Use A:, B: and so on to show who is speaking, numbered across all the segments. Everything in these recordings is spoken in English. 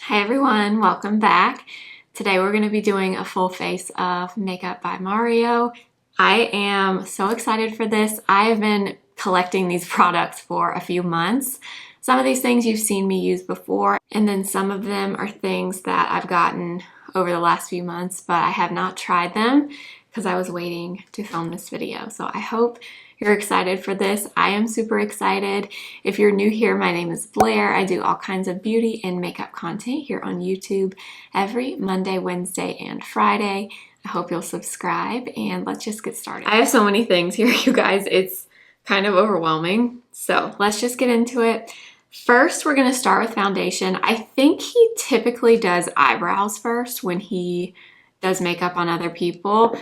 A: Hi everyone, welcome back. Today we're going to be doing a full face of makeup by Mario. I am so excited for this. I have been collecting these products for a few months. Some of these things you've seen me use before, and then some of them are things that I've gotten over the last few months, but I have not tried them because I was waiting to film this video. So I hope you're excited for this. I am super excited. If you're new here, my name is Blair. I do all kinds of beauty and makeup content here on YouTube every Monday, Wednesday, and Friday. I hope you'll subscribe and let's just get started. I have so many things here, you guys. It's kind of overwhelming. So let's just get into it. First, we're gonna start with foundation. I think he typically does eyebrows first when he does makeup on other people.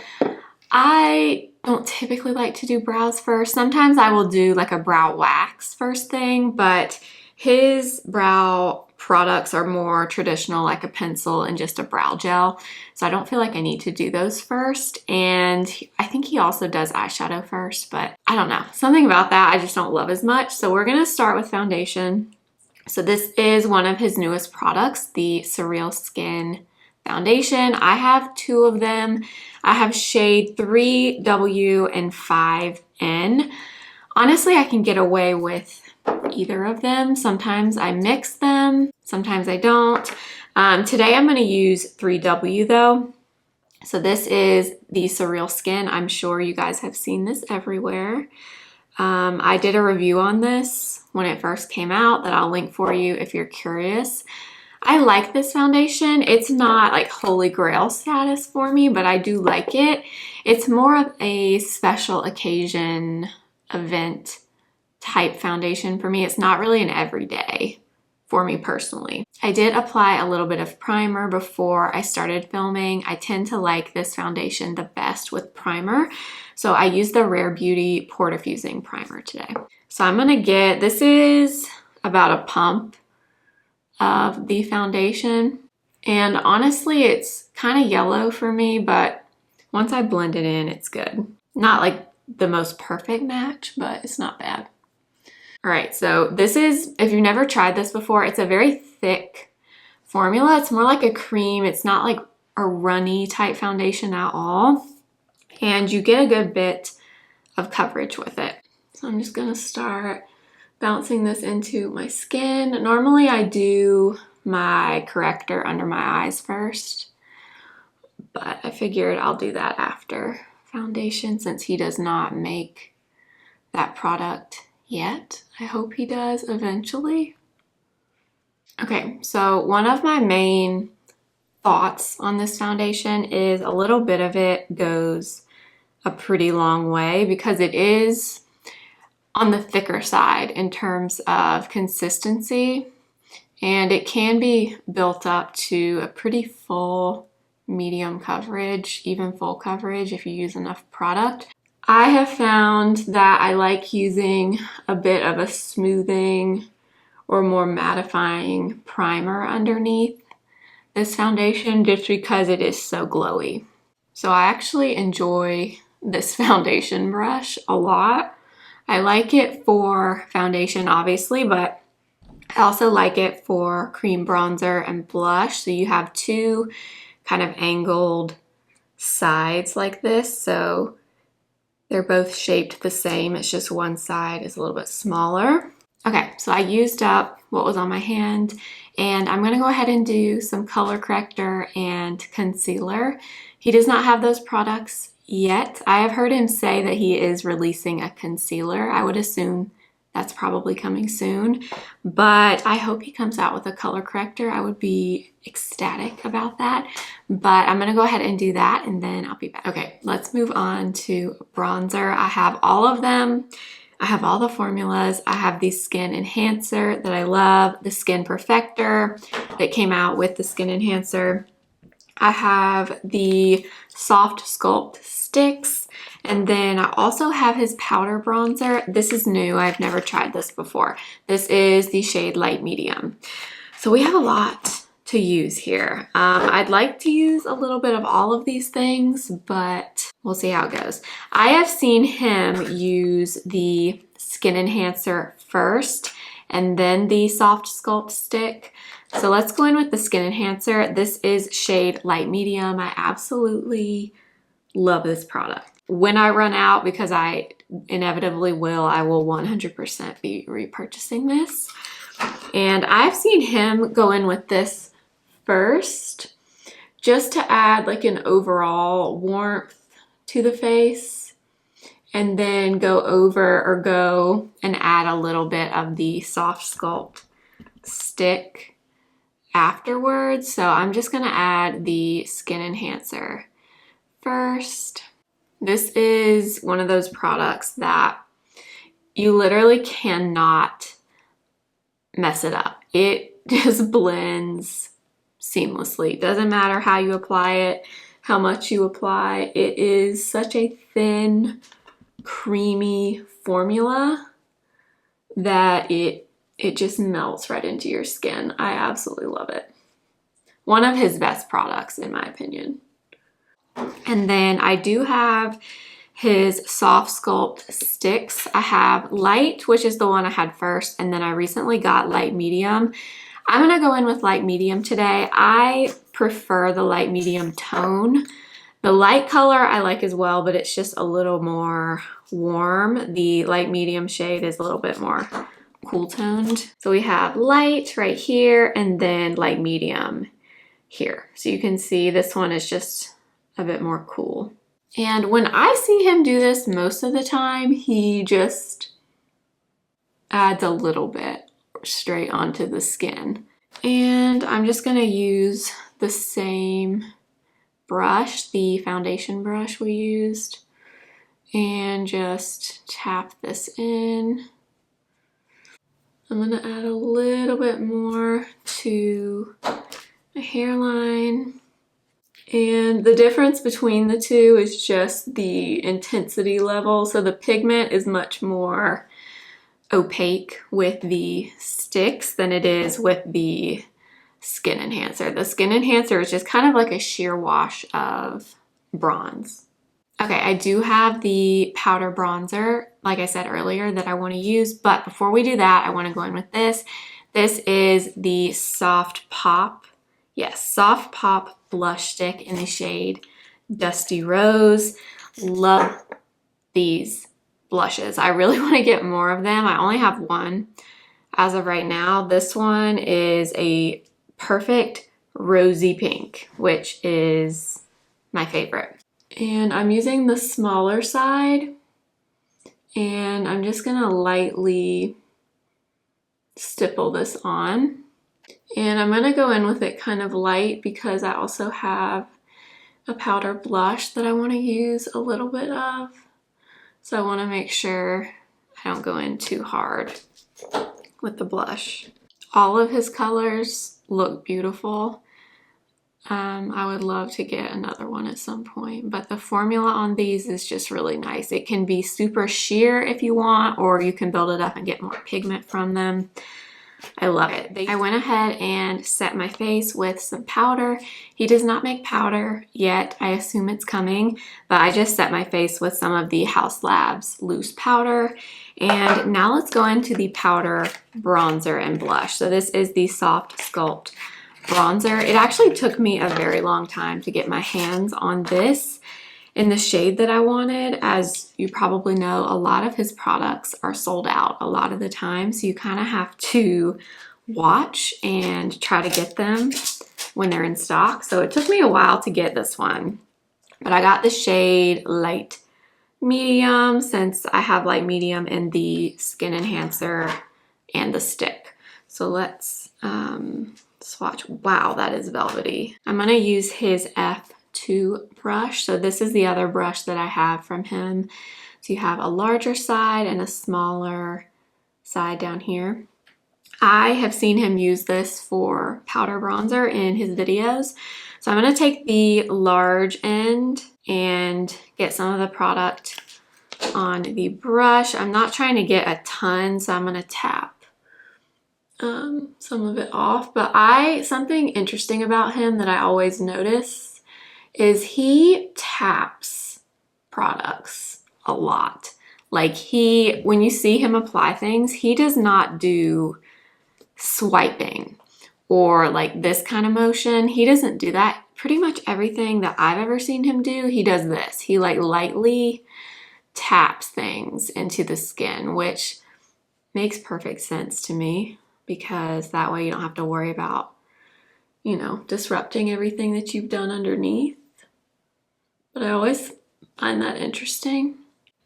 A: I don't typically like to do brows first. Sometimes I will do like a brow wax first thing, but his brow products are more traditional, like a pencil and just a brow gel. So I don't feel like I need to do those first. And I think he also does eyeshadow first, but I don't know. Something about that I just don't love as much. So we're gonna start with foundation. So this is one of his newest products, the Surreal Skin Foundation. I have two of them. I have shade 3W and 5N. Honestly, I can get away with either of them. Sometimes I mix them, sometimes I don't. Today I'm going to use 3W though. So this is the Surreal Skin. I'm sure you guys have seen this everywhere. I did a review on this when it first came out that I'll link for you if you're curious. I like this foundation. It's not like holy grail status for me, but I do like it. It's more of a special occasion event type foundation for me. It's not really an everyday for me personally. I did apply a little bit of primer before I started filming. I tend to like this foundation the best with primer. So I used the Rare Beauty Pore Diffusing Primer today. So I'm gonna get, this is about a pump of the foundation, and honestly it's kind of yellow for me, but once I blend it in, it's good. Not like the most perfect match, but it's not bad. All right, so this is, if you've never tried this before, it's a very thick formula. It's more like a cream. It's not like a runny type foundation at all, and you get a good bit of coverage with it. So I'm just gonna start bouncing this into my skin. Normally I do my corrector under my eyes first, but I figured I'll do that after foundation since he does not make that product yet. I hope he does eventually. Okay, so one of my main thoughts on this foundation is a little bit of it goes a pretty long way because it is on the thicker side in terms of consistency, and it can be built up to a pretty full medium coverage, even full coverage if you use enough product. I have found that I like using a bit of a smoothing or more mattifying primer underneath this foundation just because it is so glowy. So I actually enjoy this foundation brush a lot. I like it for foundation, obviously, but I also like it for cream bronzer and blush. So you have two kind of angled sides like this. So they're both shaped the same. It's just one side is a little bit smaller. Okay, so I used up what was on my hand, and I'm gonna go ahead and do some color corrector and concealer. He does not have those products yet. I have heard him say that he is releasing a concealer. I would assume that's probably coming soon, but I hope he comes out with a color corrector. I would be ecstatic about that, but I'm gonna go ahead and do that and then I'll be back. Okay, let's move on to bronzer. I have all of them. I have all the formulas. I have the Skin Enhancer that I love, the Skin Perfector that came out with the Skin Enhancer. I have the Soft Sculpt sticks, and then I also have his powder bronzer. This is new. I've never tried this before. This is the shade Light Medium. So we have a lot to use here. I'd like to use a little bit of all of these things, but we'll see how it goes. I have seen him use the Skin Enhancer first and then the Soft Sculpt stick. So let's go in with the skin enhancer. This is shade light medium. I absolutely love this product. When I run out, because I inevitably will, I will 100% be repurchasing this. And I've seen him go in with this first, just to add like an overall warmth to the face, and then go and add a little bit of the Soft Sculpt stick afterwards. So I'm just gonna add the skin enhancer first. This is one of those products that you literally cannot mess it up. It just blends seamlessly. It doesn't matter how you apply it, how much you apply. It is such a thin, creamy formula that it just melts right into your skin. I absolutely love it. One of his best products, in my opinion. And then I do have his Soft Sculpt sticks. I have light, which is the one I had first, and then I recently got light medium. I'm gonna go in with light medium today. I prefer the light medium tone. The light color I like as well, but it's just a little more warm. The light medium shade is a little bit more cool toned. So we have light right here and then light medium here. So you can see this one is just a bit more cool. And when I see him do this, most of the time, he just adds a little bit straight onto the skin. And I'm just gonna use the same brush, the foundation brush we used, and just tap this in. I'm gonna add a little bit more to my hairline. And the difference between the two is just the intensity level. So the pigment is much more opaque with the sticks than it is with the skin enhancer. The skin enhancer is just kind of like a sheer wash of bronze. Okay, I do have the powder bronzer, like I said earlier, that I want to use, but before we do that, I want to go in with this. This is the Soft Pop. Yes, Soft Pop blush stick in the shade Dusty Rose. Love these blushes. I really want to get more of them. I only have one as of right now. This one is a perfect rosy pink, which is my favorite. And I'm using the smaller side, and I'm just gonna lightly stipple this on. And I'm gonna go in with it kind of light because I also have a powder blush that I want to use a little bit of. So I want to make sure I don't go in too hard with the blush. All of his colors look beautiful. I would love to get another one at some point, but the formula on these is just really nice. It can be super sheer if you want, or you can build it up and get more pigment from them. I love it. I went ahead and set my face with some powder. He does not make powder yet. I assume it's coming, but I just set my face with some of the House Labs loose powder. And now let's go into the powder bronzer and blush. So this is the Soft Sculpt bronzer. It actually took me a very long time to get my hands on this in the shade that I wanted. As you probably know, a lot of his products are sold out a lot of the time, so you kind of have to watch and try to get them when they're in stock. So it took me a while to get this one, but I got the shade light medium since I have light medium in the skin enhancer and the stick. So let's swatch. Wow, that is velvety. I'm gonna use his F2 brush. So this is the other brush that I have from him. So you have a larger side and a smaller side down here. I have seen him use this for powder bronzer in his videos. So I'm gonna take the large end and get some of the product on the brush. I'm not trying to get a ton, so I'm gonna tap some of it off. But something interesting about him that I always notice is he taps products a lot. Like when you see him apply things, he does not do swiping, or like this kind of motion. He doesn't do that. Pretty much everything that I've ever seen him do, he does this. He like lightly taps things into the skin, which makes perfect sense to me because that way you don't have to worry about, you know, disrupting everything that you've done underneath. But I always find that interesting.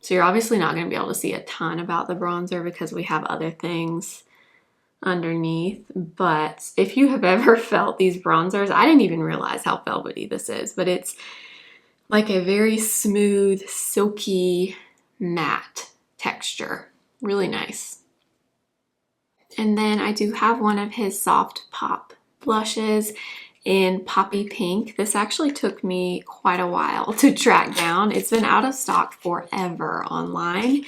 A: So you're obviously not going to be able to see a ton about the bronzer because we have other things underneath. But if you have ever felt these bronzers, I didn't even realize how velvety this is, but it's like a very smooth, silky, matte texture. Really nice. And then I do have one of his Soft Pop blushes in Poppy Pink. This actually took me quite a while to track down. It's been out of stock forever online.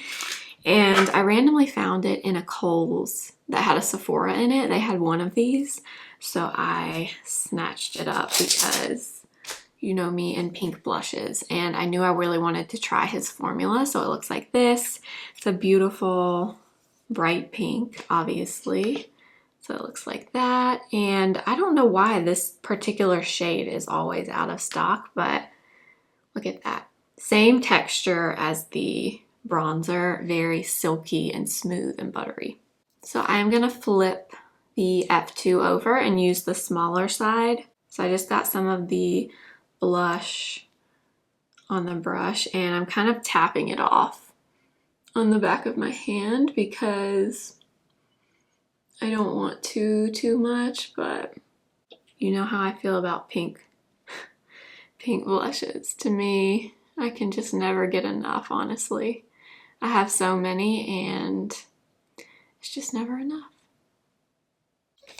A: And I randomly found it in a Kohl's that had a Sephora in it. They had one of these. So I snatched it up because you know me and pink blushes. And I knew I really wanted to try his formula. So it looks like this. It's a beautiful bright pink, obviously. So it looks like that. And I don't know why this particular shade is always out of stock, but look at that. Same texture as the bronzer, very silky and smooth and buttery. So I'm gonna flip the F2 over and use the smaller side. So I just got some of the blush on the brush and I'm kind of tapping it off on the back of my hand because I don't want too much, but you know how I feel about pink blushes. To me, I can just never get enough, honestly. I have so many and it's just never enough.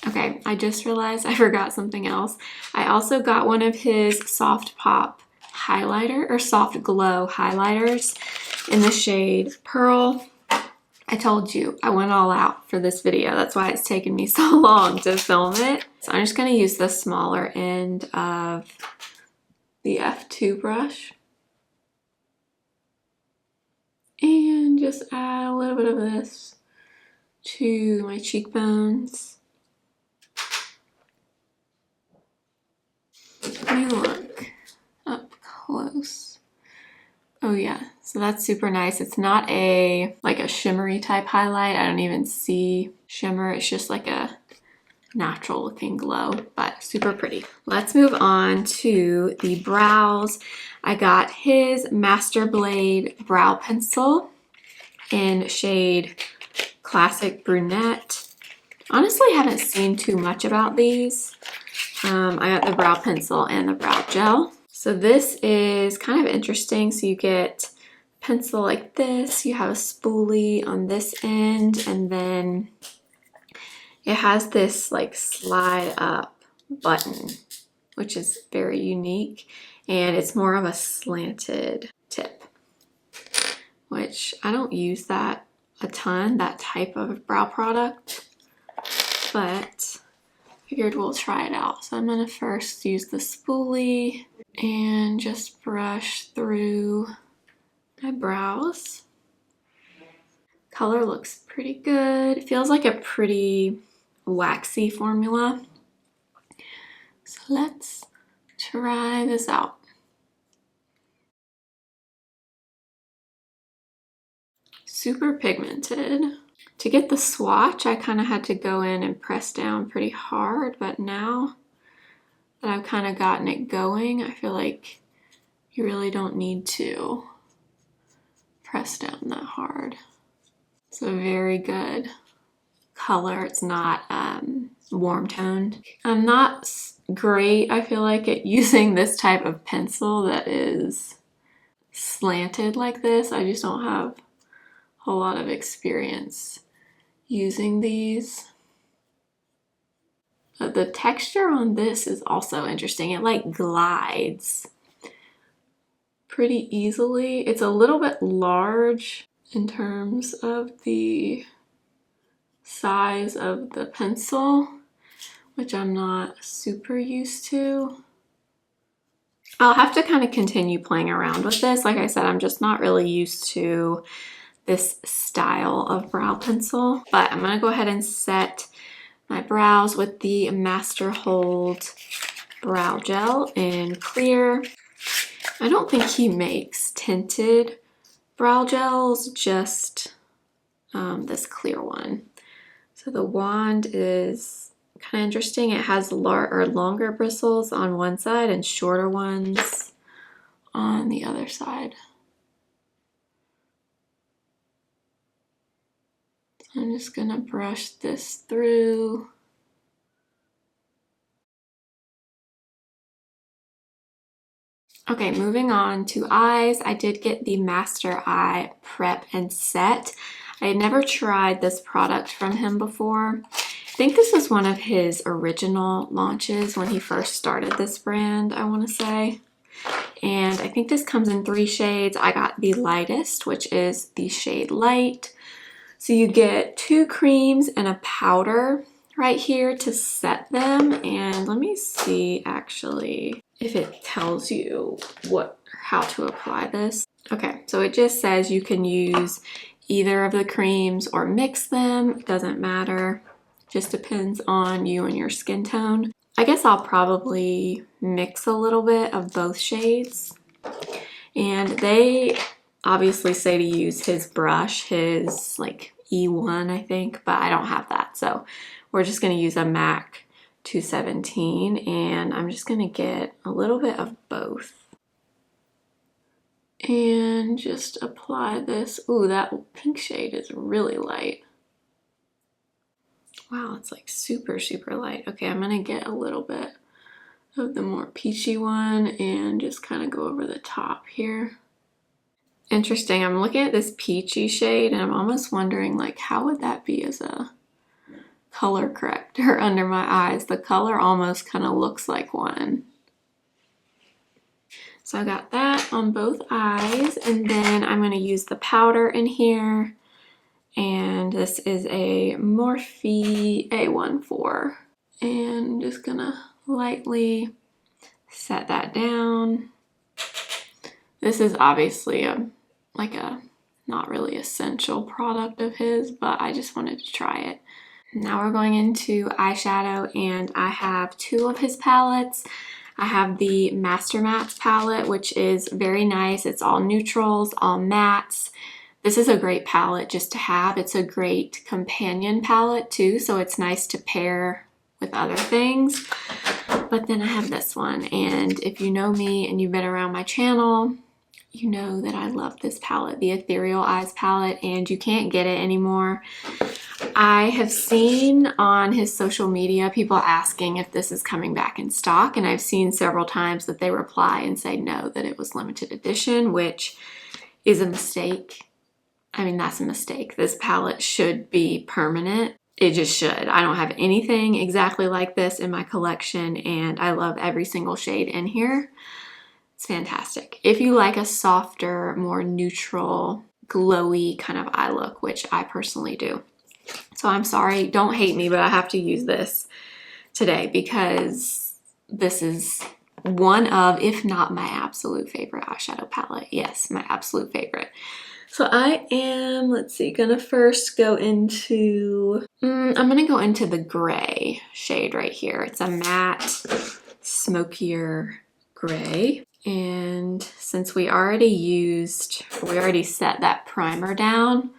A: Okay, I just realized I forgot something else. I also got one of his Soft Pop highlighter or Soft Glow highlighters in the shade Pearl. I told you I went all out for this video. That's why it's taken me so long to film it. So I'm just going to use the smaller end of the F2 brush and just add a little bit of this to my cheekbones. Let me look up close. Oh yeah, so that's super nice. It's not like a shimmery type highlight. I don't even see shimmer. It's just like a natural looking glow, but super pretty. Let's move on to the brows. I got his Master Blade brow pencil in shade Classic Brunette. Honestly, haven't seen too much about these. I got the brow pencil and the brow gel. So this is kind of interesting. So you get pencil like this, you have a spoolie on this end, and then it has this like slide up button, which is very unique. And it's more of a slanted tip, which I don't use that a ton, that type of brow product, but figured we'll try it out. So I'm gonna first use the spoolie and just brush through my brows. Color looks pretty good. It feels like a pretty waxy formula. So let's try this out. Super pigmented. To get the swatch, I kind of had to go in and press down pretty hard, but now that I've kind of gotten it going, I feel like you really don't need to press down that hard. So very good color. It's not warm toned. I'm not great, I feel like, at using this type of pencil that is slanted like this. I just don't have a whole lot of experience using these. But the texture on this is also interesting. It like glides pretty easily. It's a little bit large in terms of the size of the pencil, which I'm not super used to. I'll have to kind of continue playing around with this. Like I said, I'm just not really used to this style of brow pencil, but I'm gonna go ahead and set my brows with the Master Hold Brow Gel in clear. I don't think he makes tinted brow gels, just this clear one. So the wand is kind of interesting. It has longer bristles on one side and shorter ones on the other side. So I'm just gonna brush this through. Okay, moving on to eyes. I did get the Master Eye Prep and Set. I had never tried this product from him before. I think this was one of his original launches when he first started this brand, I want to say. And I think this comes in 3 shades. I got the lightest, which is the shade Light. So you get 2 creams and a powder right here to set them. And let me see actually if it tells you how to apply this. Okay, so it just says you can use either of the creams or mix them. It doesn't matter. Just depends on you and your skin tone. I guess I'll probably mix a little bit of both shades. And they obviously say to use his brush, his like E1, I think, but I don't have that. So we're just gonna use a MAC 217 and I'm just gonna get a little bit of both. And just apply this. Ooh, that pink shade is really light. Wow, it's like super, super light. Okay, I'm gonna get a little bit of the more peachy one and just kind of go over the top here. Interesting, I'm looking at this peachy shade and I'm almost wondering like how would that be as a color corrector under my eyes. The color almost kind of looks like one. So I got that on both eyes and then I'm going to use the powder in here. And this is a Morphe A14. And I'm just going to lightly set that down. This is obviously a not really essential product of his, but I just wanted to try it. Now we're going into eyeshadow and I have 2 of his palettes. I have the Master Mattes palette, which is very nice. It's all neutrals, all mattes. This is a great palette just to have. It's a great companion palette too, so it's nice to pair with other things. But then I have this one, and if you know me and you've been around my channel, you know that I love this palette, the Ethereal Eyes palette, and you can't get it anymore. I have seen on his social media people asking if this is coming back in stock, and I've seen several times that they reply and say no, that it was limited edition, which is a mistake. I mean, that's a mistake. This palette should be permanent. It just should. I don't have anything exactly like this in my collection, and I love every single shade in here. It's fantastic. If you like a softer, more neutral, glowy kind of eye look, which I personally do. So I'm sorry, don't hate me, but I have to use this today because this is one of, if not my absolute favorite eyeshadow palette. Yes, my absolute favorite. So I am, let's see, gonna first go into, I'm gonna go into the gray shade right here. It's a matte, smokier gray. And since we already set that primer down,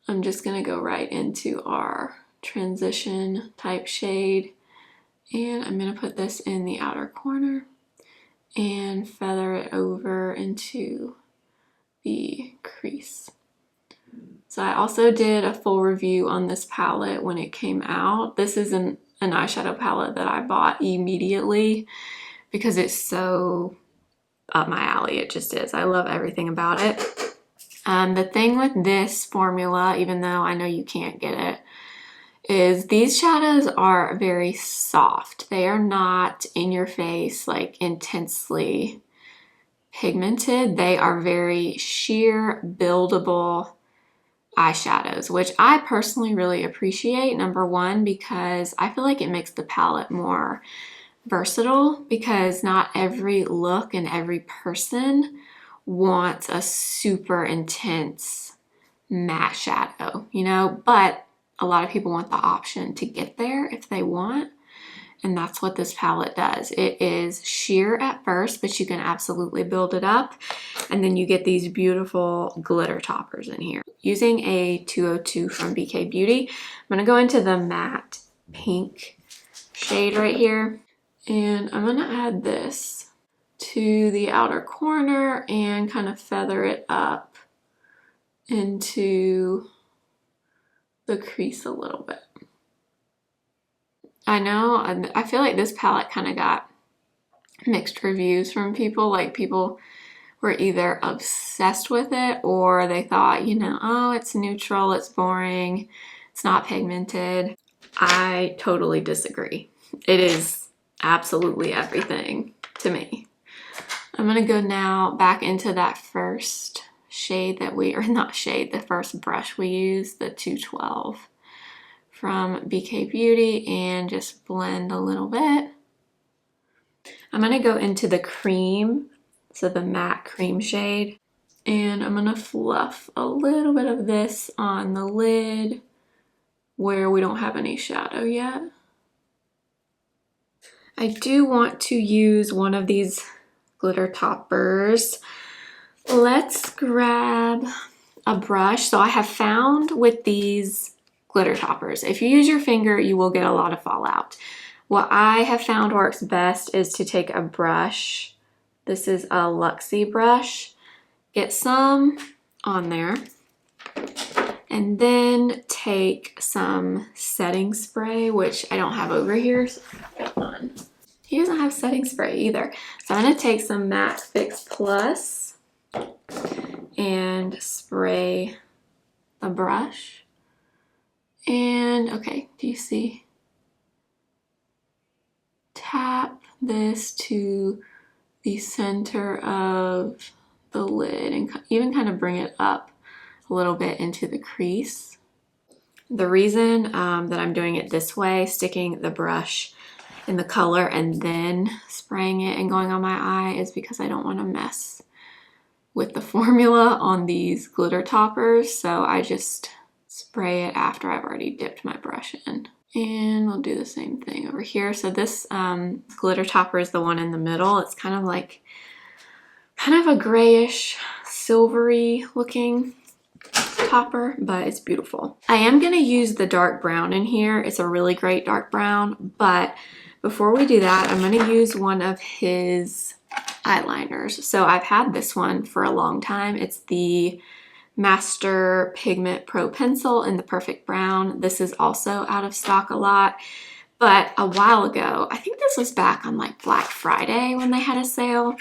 A: I'm just gonna go right into our transition type shade. And I'm gonna put this in the outer corner and feather it over into the crease. So I also did a full review on this palette when it came out. This is an eyeshadow palette that I bought immediately because it's so up my alley. It just is. I love everything about it. The thing with this formula, even though I know you can't get it, is these shadows are very soft. They are not in your face, like intensely pigmented. They are very sheer, buildable eyeshadows, which I personally really appreciate. Number one, because I feel like it makes the palette more versatile, because not every look and every person wants a super intense matte shadow, you know, but a lot of people want the option to get there if they want. And that's what this palette does. It is sheer at first, but you can absolutely build it up. And then you get these beautiful glitter toppers in here. Using a 202 from BK Beauty, I'm gonna go into the matte pink shade right here. And I'm gonna add this to the outer corner and kind of feather it up into the crease a little bit. I know, I feel like this palette kind of got mixed reviews from people. Like, people were either obsessed with it or they thought, you know, oh, it's neutral, it's boring, it's not pigmented. I totally disagree. It is absolutely everything to me. I'm gonna go now back into that first shade that we, or not shade, the first brush we used, the 212 from BK Beauty, and just blend a little bit. I'm gonna go into the cream, so the matte cream shade, and I'm gonna fluff a little bit of this on the lid where we don't have any shadow yet. I do want to use one of these glitter toppers. Let's grab a brush. So I have found with these glitter toppers, if you use your finger, you will get a lot of fallout. What I have found works best is to take a brush. This is a Luxie brush. Get some on there, and then take some setting spray, which I don't have over here. So he doesn't have setting spray either. So I'm gonna take some Matte Fix Plus and spray the brush. And okay, do you see? Tap this to the center of the lid and even kind of bring it up a little bit into the crease. The reason that I'm doing it this way, sticking the brush in the color and then spraying it and going on my eye, is because I don't want to mess with the formula on these glitter toppers. So I just spray it after I've already dipped my brush in. And we'll do the same thing over here. So this glitter topper is the one in the middle. It's kind of like, kind of a grayish, silvery looking topper, but it's beautiful. I am gonna use the dark brown in here. It's a really great dark brown, but before we do that, I'm gonna use one of his eyeliners. So I've had this one for a long time. It's the Master Pigment Pro Pencil in the Perfect Brown. This is also out of stock a lot, but a while ago, I think this was back on like Black Friday when they had a sale,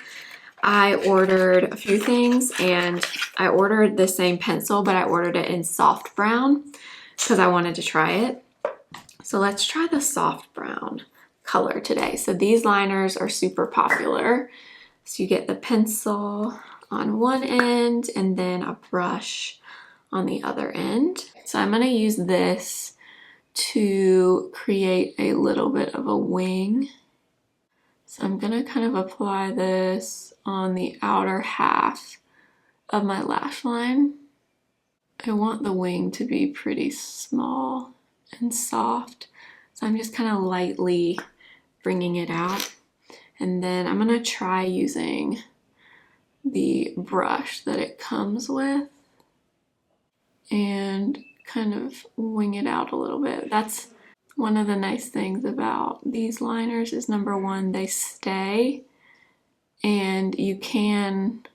A: I ordered a few things, and I ordered the same pencil, but I ordered it in soft brown because I wanted to try it. So let's try the soft brown color today. So these liners are super popular. So you get the pencil on one end and then a brush on the other end. So I'm going to use this to create a little bit of a wing. So I'm going to kind of apply this on the outer half of my lash line. I want the wing to be pretty small and soft. So I'm just kind of lightly bringing it out. And then I'm going to try using the brush that it comes with and kind of wing it out a little bit. That's one of the nice things about these liners is, number one, they stay and you can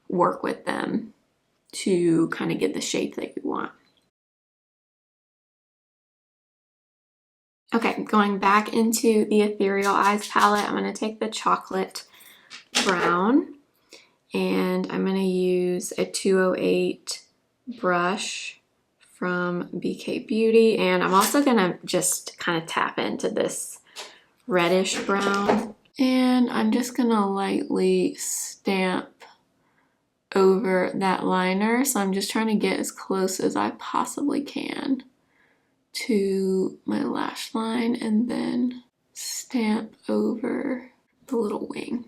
A: work with them to kind of get the shape that you want. Okay, going back into the Ethereal Eyes palette, I'm going to take the chocolate brown and I'm going to use a 208 brush from BK Beauty, and I'm also going to just kind of tap into this reddish brown, and I'm just going to lightly stamp over that liner. So I'm just trying to get as close as I possibly can to my lash line and then stamp over the little wing.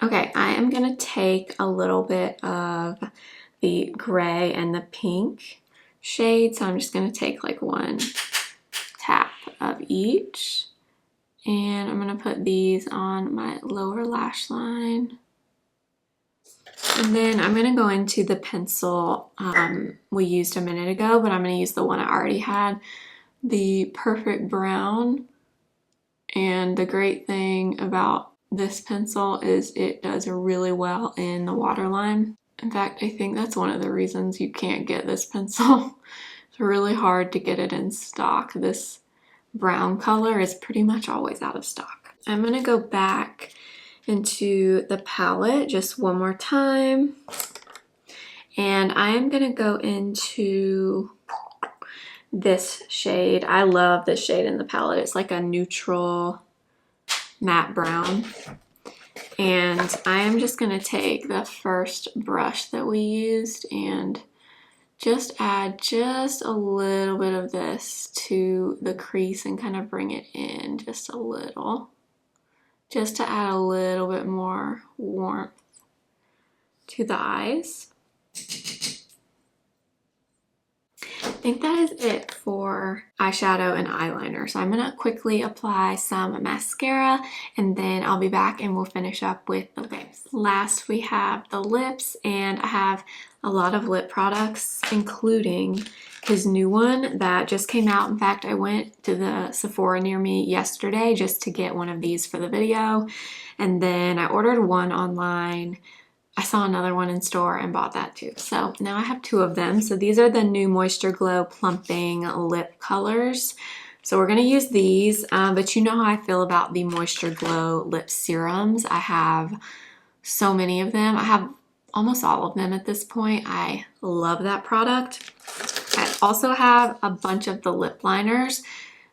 A: Okay, I am going to take a little bit of the gray and the pink shade, so I'm just going to take like one tap of each, and I'm going to put these on my lower lash line. And then I'm going to go into the pencil we used a minute ago, but I'm going to use the one I already had, the Perfect Brown. And the great thing about this pencil is it does really well in the waterline. In fact, I think that's one of the reasons you can't get this pencil. It's really hard to get it in stock. This brown color is pretty much always out of stock. I'm going to go back into the palette just one more time. And I am going to go into this shade. I love this shade in the palette. It's like a neutral matte brown. And I am just going to take the first brush that we used and just add just a little bit of this to the crease and kind of bring it in just a little, just to add a little bit more warmth to the eyes. I think that is it for eyeshadow and eyeliner. So I'm going to quickly apply some mascara and then I'll be back and we'll finish up with the lips. Last we have the lips, and I have a lot of lip products, including his new one that just came out. In fact, I went to the Sephora near me yesterday just to get one of these for the video, and then I ordered one online. I saw another one in store and bought that too. So now I have two of them. So these are the new Moisture Glow Plumping Lip Colors. So we're going to use these, but you know how I feel about the Moisture Glow Lip Serums. I have so many of them. I have almost all of them at this point. I love that product. I also have a bunch of the lip liners.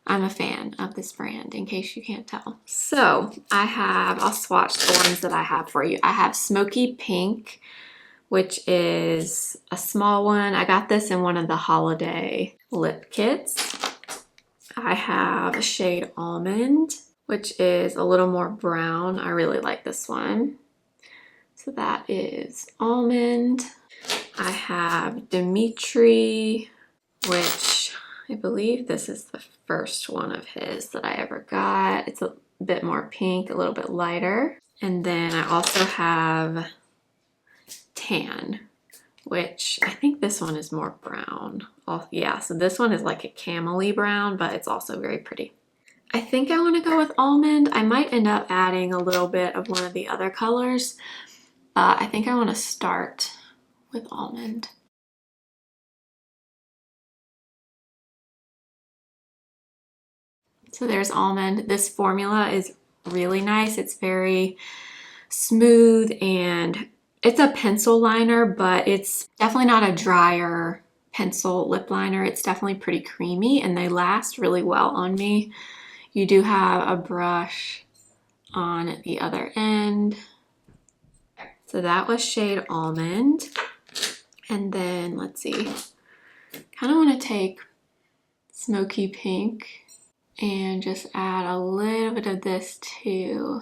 A: I'm a fan of this brand, in case you can't tell. So I'll swatch the ones that I have for you. I have Smokey Pink, which is a small one. I got this in one of the holiday lip kits. I have a shade Almond, which is a little more brown. I really like this one. So that is Almond. I have Dmitry, which I believe this is the first one of his that I ever got. It's a bit more pink, a little bit lighter. And then I also have Tan, which I think this one is more brown. Oh, yeah, so this one is like a camel-y brown, but it's also very pretty. I think I want to go with Almond. I might end up adding a little bit of one of the other colors. I think I want to start with Almond. So there's Almond. This formula is really nice. It's very smooth and it's a pencil liner, but it's definitely not a drier pencil lip liner. It's definitely pretty creamy and they last really well on me. You do have a brush on the other end. So that was shade Almond. And then let's see, kind of want to take Smoky Pink and just add a little bit of this to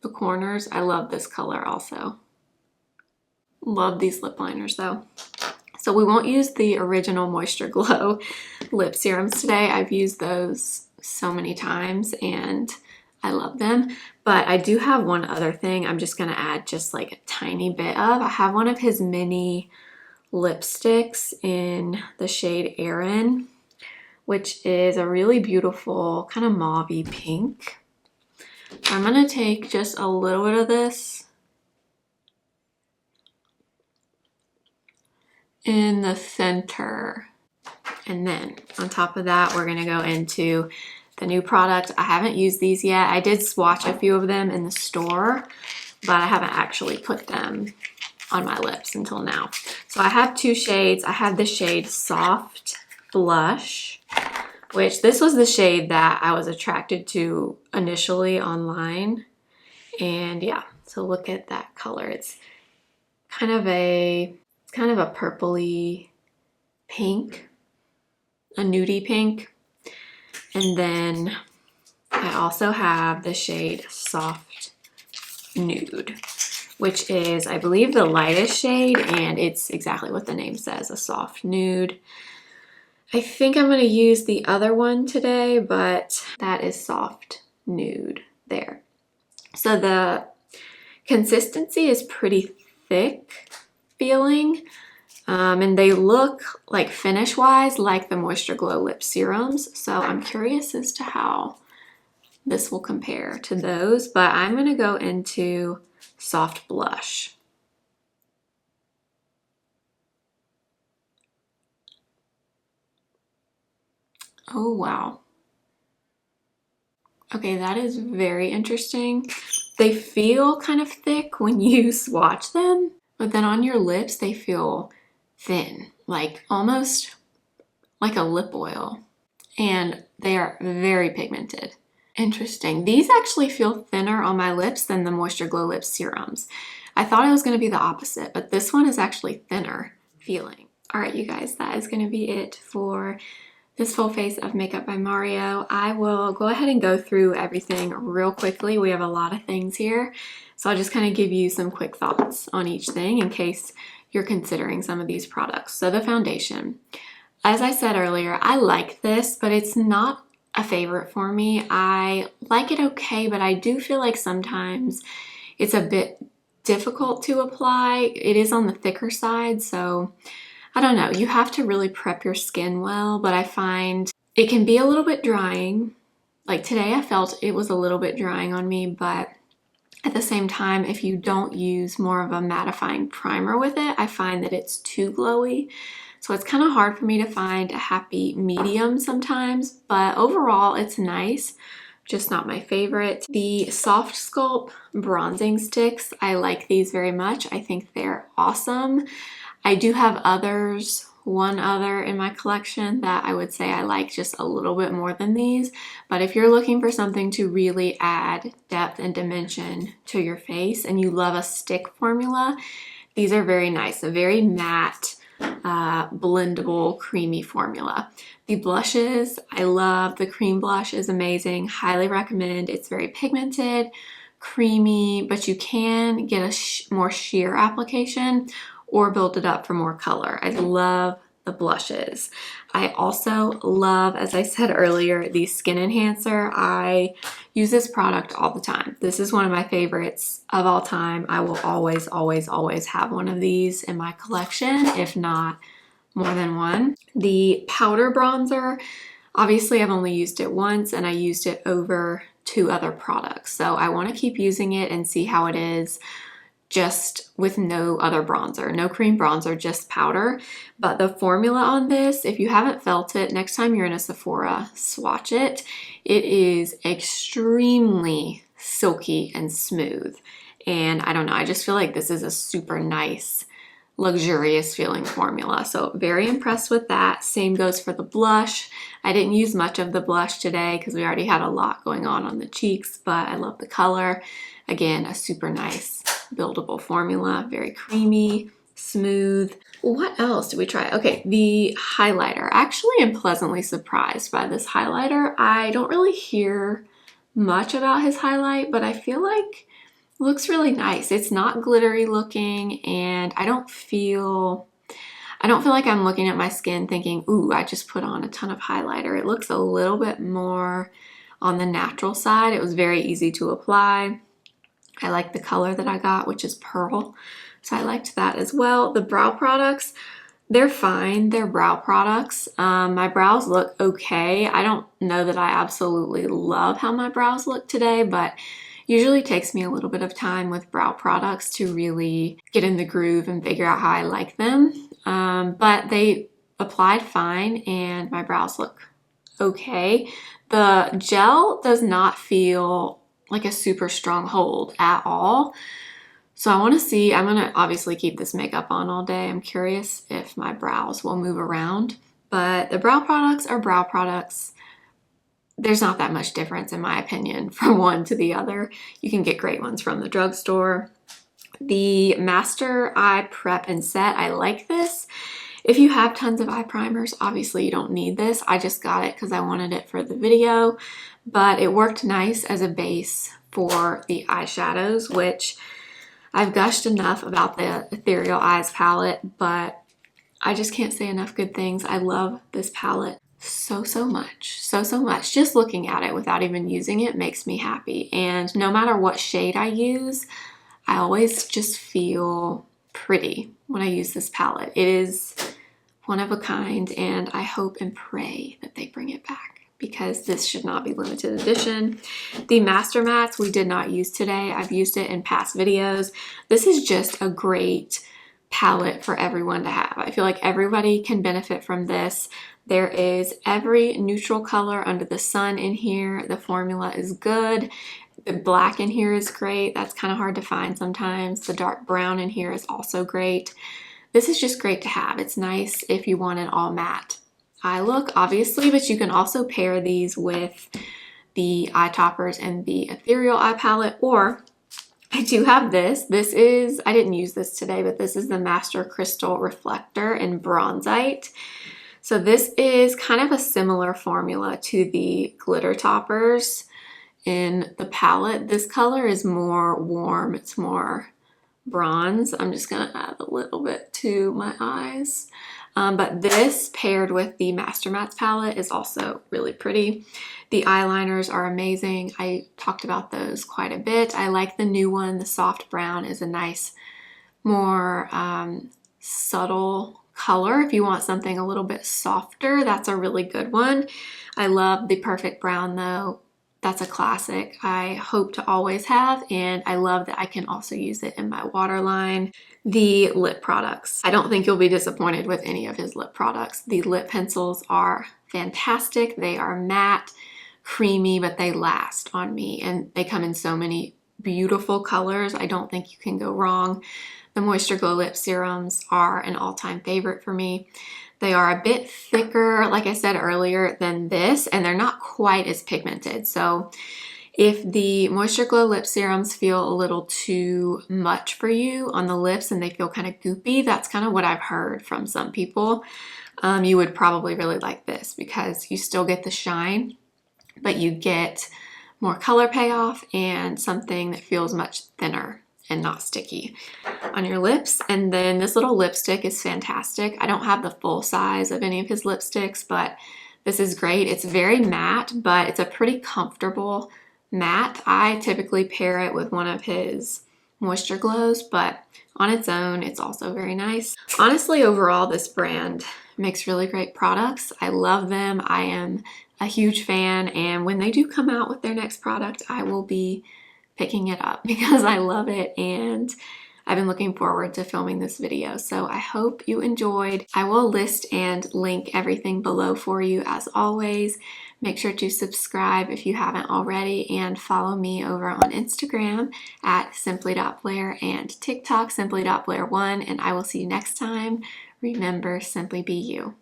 A: the corners. I love this color also. Love these lip liners though. So we won't use the original Moisture Glow lip serums today. I've used those so many times and I love them. But I do have one other thing I'm just gonna add just like a tiny bit of. I have one of his mini lipsticks in the shade Erin, which is a really beautiful kind of mauve-y pink. I'm gonna take just a little bit of this in the center. And then on top of that, we're gonna go into the new product. I haven't used these yet. I did swatch a few of them in the store, but I haven't actually put them on my lips until now. So I have two shades. I have the shade Soft Blush, which this was the shade that I was attracted to initially online. And yeah, so look at that color. It's kind of a purpley pink, a nudie pink. And then I also have the shade Soft Nude. which is, I believe, the lightest shade, and it's exactly what the name says, a soft nude. I think I'm going to use the other one today, but that is soft nude there. So the consistency is pretty thick feeling, and they look like finish-wise like the Moisture Glow Lip Serums. So I'm curious as to how this will compare to those, but I'm going to go into soft blush. Oh, wow. Okay, that is very interesting. They feel kind of thick when you swatch them, but then on your lips, they feel thin, like almost like a lip oil. And they are very pigmented. Interesting. These actually feel thinner on my lips than the Moisture Glow Lip Serums. I thought it was going to be the opposite, but this one is actually thinner feeling. All right, you guys, that is going to be it for this full face of Makeup by Mario. I will go ahead and go through everything real quickly. We have a lot of things here, so I'll just kind of give you some quick thoughts on each thing in case you're considering some of these products. So the foundation. As I said earlier, I like this, but it's not a favorite for me. I like it okay, but I do feel like sometimes it's a bit difficult to apply. It is on the thicker side, so I don't know. You have to really prep your skin well, but I find it can be a little bit drying. Like today I felt it was a little bit drying on me, but at the same time, if you don't use more of a mattifying primer with it, I find that it's too glowy. So it's kind of hard for me to find a happy medium sometimes, but overall it's nice, just not my favorite. The Soft Sculpt bronzing sticks, I like these very much. I think they're awesome. I do have others, one other in my collection that I would say I like just a little bit more than these. But if you're looking for something to really add depth and dimension to your face and you love a stick formula, these are very nice. A very matte, blendable, creamy formula. The blushes, I love. The cream blush is amazing. Highly recommend. It's very pigmented, creamy, but you can get a more sheer application or build it up for more color. I love the blushes. I also love, as I said earlier, the Skin Enhancer. I use this product all the time. This is one of my favorites of all time. I will always, always, always have one of these in my collection, if not more than one. The powder bronzer, obviously I've only used it once and I used it over 2 other products. So I want to keep using it and see how it is just with no other bronzer, no cream bronzer, just powder. But the formula on this, if you haven't felt it, next time you're in a Sephora, swatch it. It is extremely silky and smooth. And I don't know, I just feel like this is a super nice, luxurious feeling formula. So very impressed with that. Same goes for the blush. I didn't use much of the blush today because we already had a lot going on the cheeks, but I love the color. Again, a super nice buildable formula, very creamy, smooth. What else did we try? Okay, the highlighter. I actually am pleasantly surprised by this highlighter. I don't really hear much about his highlight, but I feel like it looks really nice. It's not glittery looking, and I don't feel like I'm looking at my skin thinking, ooh, I just put on a ton of highlighter. It looks a little bit more on the natural side. It was very easy to apply. I like the color that I got, which is pearl. So I liked that as well. The brow products, they're fine. They're brow products. My brows look okay. I don't know that I absolutely love how my brows look today, but usually takes me a little bit of time with brow products to really get in the groove and figure out how I like them. But they applied fine and my brows look okay. The gel does not feel like a super strong hold at all. So I want to see, I'm going to obviously keep this makeup on all day. I'm curious if my brows will move around, but the brow products are brow products. There's not that much difference in my opinion from one to the other. You can get great ones from the drugstore. The Master Eye Prep and Set, I like this. If you have tons of eye primers, obviously you don't need this. I just got it because I wanted it for the video, but it worked nice as a base for the eyeshadows, which I've gushed enough about the Ethereal Eyes palette, but I just can't say enough good things. I love this palette so much. So much. Just looking at it without even using it makes me happy. And no matter what shade I use, I always just feel pretty when I use this palette. It is one of a kind, and I hope and pray that they bring it back, because this should not be limited edition. The Master Mattes we did not use today. I've used it in past videos. This is just a great palette for everyone to have. I feel like everybody can benefit from this. There is every neutral color under the sun in here. The formula is good. The black in here is great. That's kind of hard to find sometimes. The dark brown in here is also great. This is just great to have. It's nice if you want an all matte eye look, obviously, but you can also pair these with the eye toppers and the Ethereal eye palette, or I do have this. This is, I didn't use this today, but this is the Master Crystal Reflector in Bronzite. So this is kind of a similar formula to the glitter toppers in the palette. This color is more warm. It's more bronze. I'm just gonna add a little bit to my eyes. But this paired with the Master Mattes palette is also really pretty. The eyeliners are amazing. I talked about those quite a bit. I like the new one. The soft brown is a nice, more subtle color. If you want something a little bit softer, that's a really good one. I love the Perfect Brown though. That's a classic I hope to always have, and I love that I can also use it in my waterline. The lip products. I don't think you'll be disappointed with any of his lip products. The lip pencils are fantastic. They are matte, creamy, but they last on me, and they come in so many beautiful colors. I don't think you can go wrong. The Moisture Glow Lip Serums are an all-time favorite for me. They are a bit thicker, like I said earlier, than this, and they're not quite as pigmented. So if the Moisture Glow Lip Serums feel a little too much for you on the lips and they feel kind of goopy, that's kind of what I've heard from some people. You would probably really like this because you still get the shine, but you get more color payoff and something that feels much thinner and not sticky on your lips. And then this little lipstick is fantastic. I don't have the full size of any of his lipsticks, but this is great. It's very matte, but it's a pretty comfortable matte. I typically pair it with one of his Moisture Glows, but on its own, it's also very nice. Honestly, overall, this brand makes really great products. I love them. I am a huge fan, and when they do come out with their next product, I will be picking it up because I love it, and I've been looking forward to filming this video. So I hope you enjoyed. I will list and link everything below for you as always. Make sure to subscribe if you haven't already, and follow me over on Instagram at simply.blair and TikTok simply.blair1, and I will see you next time. Remember, simply be you.